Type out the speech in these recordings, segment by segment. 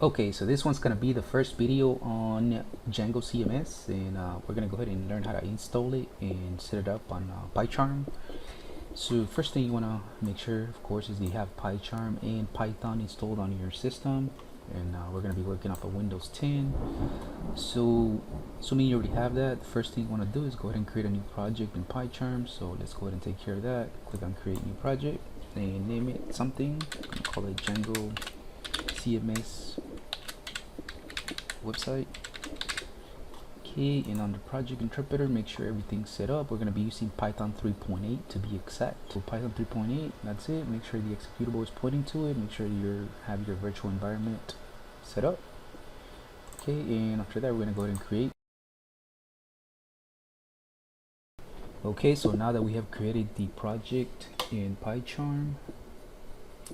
Okay, so this one's gonna be the first video on Django CMS, and we're gonna go ahead and learn how to install it and set it up on PyCharm. So first thing you wanna make sure, of course, is you have PyCharm and Python installed on your system, and we're gonna be working off of Windows 10. So assuming you already have that, the first thing you wanna do is go ahead and create a new project in PyCharm. So let's go ahead and take care of that. Click on Create New Project and name it something. I'm gonna call it Django CMS website. Okay, and on the project interpreter, make sure everything's set up. We're going to be using Python 3.8 to be exact. So Python 3.8, that's it. Make sure the executable is pointing to it. Make sure you have your virtual environment set up. Okay, and after that, we're going to go ahead and create. Okay, so now that we have created the project in PyCharm,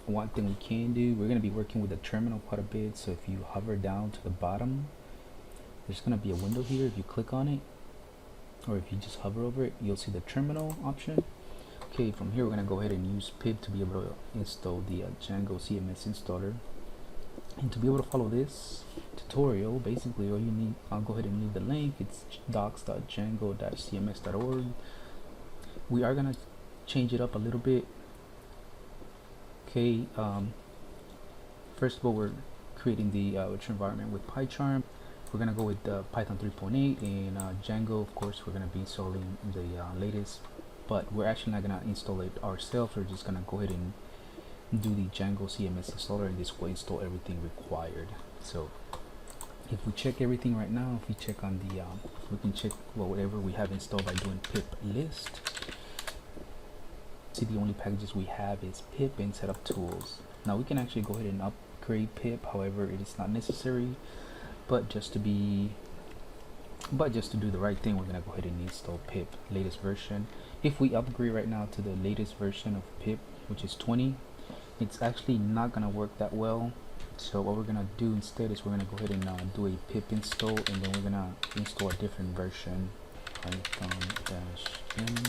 one thing we can do, we're going to be working with the terminal quite a bit. So if you hover down to the bottom, there's going to be a window here. If you click on it, or if you just hover over it, you'll see the terminal option. Okay, from here we're going to go ahead and use pip to be able to install the Django CMS installer. And to be able to follow this tutorial, basically all you need, I'll go ahead and leave the link. It's docs.django-cms.org. we are going to change it up a little bit. Okay, first of all, we're creating the virtual environment with PyCharm. We're going to go with Python 3.8 and Django. Of course, we're going to be installing the latest, but we're actually not going to install it ourselves. We're just going to go ahead and do the Django CMS installer, and this will install everything required. So if we check everything right now, if we check on the we can check whatever we have installed by doing pip list. See, the only packages we have is pip and setup tools. Now we can actually go ahead and upgrade pip, however it is not necessary, but just to do the right thing, we're gonna go ahead and install pip latest version. If we upgrade right now to the latest version of pip, which is 20, it's actually not gonna work that well. So what we're gonna do instead is we're gonna go ahead and do a pip install, and then we're gonna install a different version, python-m pip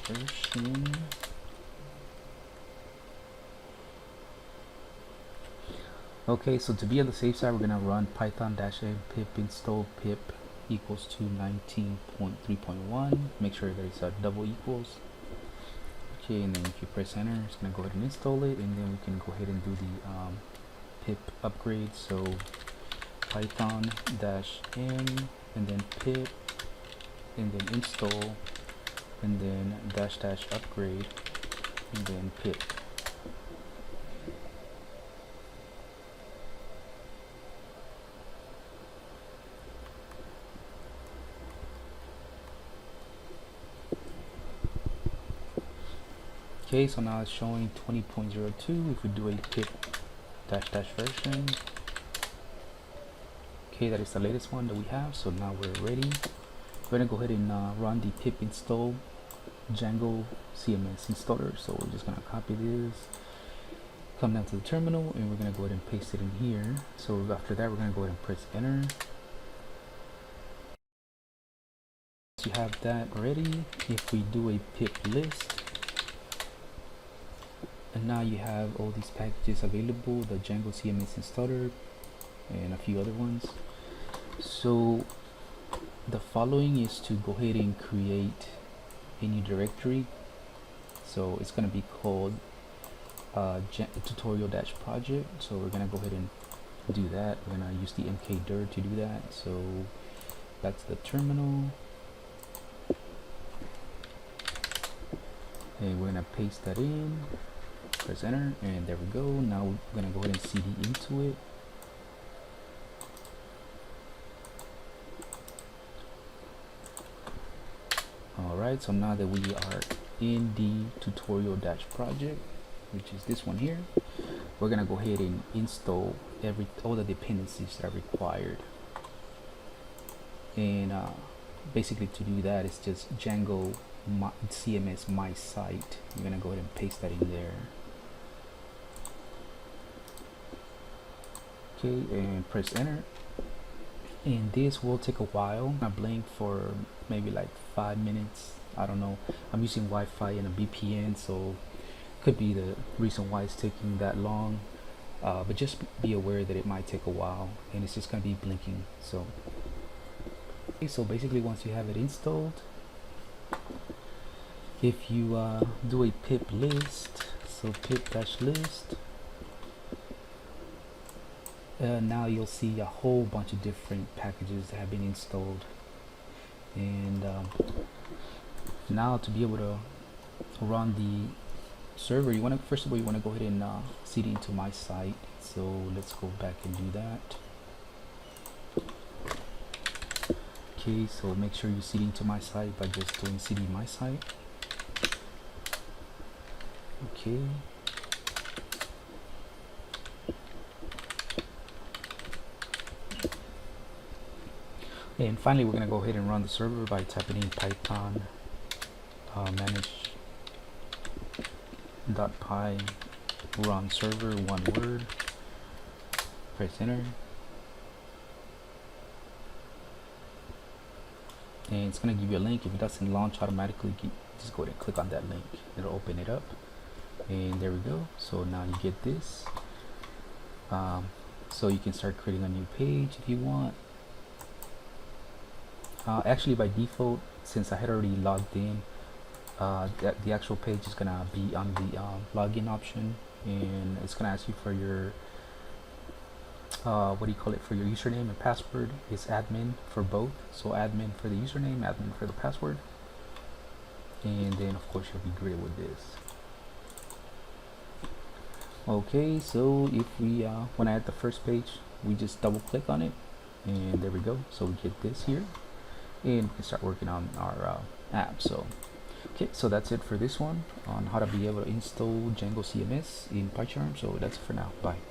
version. Okay, so to be on the safe side, we're gonna run python-m pip install pip equals to 19.3.1. Make sure there's a double equals. Okay, and then if you press enter, it's gonna go ahead and install it, and then we can go ahead and do the pip upgrade. So python-m and then pip and then install and then -- upgrade and then pip. Okay, so now it's showing 20.02. If we do a pip -- version, okay, that is the latest one that we have. So now we're ready. We're gonna go ahead and run the pip install Django CMS installer. So we're just gonna copy this, come down to the terminal, and we're gonna go ahead and paste it in here. So after that, we're gonna go ahead and press enter. Once you have that ready, if we do a pip list, and now you have all these packages available, the Django CMS installer and a few other ones. So the following is to go ahead and create a new directory. So it's going to be called tutorial-project. So we're going to go ahead and do that. We're going to use the mkdir to do that. So that's the terminal, and we're going to paste that in, press enter, and there we go. Now we're going to go ahead and cd into it. Alright, so now that we are in the tutorial-project, which is this one here, we're gonna go ahead and install all the dependencies that are required. And basically to do that, it's just Django CMS my site. You're gonna go ahead and paste that in there. Okay, and press enter. And this will take a while. I blink for maybe like 5 minutes. I don't know. I'm using Wi-Fi and a VPN, so Could be the reason why it's taking that long, but just be aware that it might take a while, and it's just going to be blinking. So okay, so basically once you have it installed, if you do a pip list, so pip-list, now you'll see a whole bunch of different packages that have been installed. And now to be able to run the server, you want to, first of all, you want to go ahead and cd into my site. So let's go back and do that. Okay, so make sure you cd into my site by just doing cd my site. Okay, and finally we're going to go ahead and run the server by typing in python manage.py run server, one word, press enter, and it's going to give you a link. If it doesn't launch automatically, just go ahead and click on that link, it'll open it up, and there we go. So now you get this, so you can start creating a new page if you want. Actually by default, since I had already logged in, that the actual page is gonna be on the login option, and it's gonna ask you for your what do you call it, for your username and password. It's admin for both, so admin for the username, admin for the password, and then of course you'll be greeted with this. Okay, so if we when I add the first page, we just double click on it, and there we go. So we get this here, and we can start working on our app. So okay, so that's it for this one on how to be able to install Django CMS in PyCharm. So that's it for now. Bye.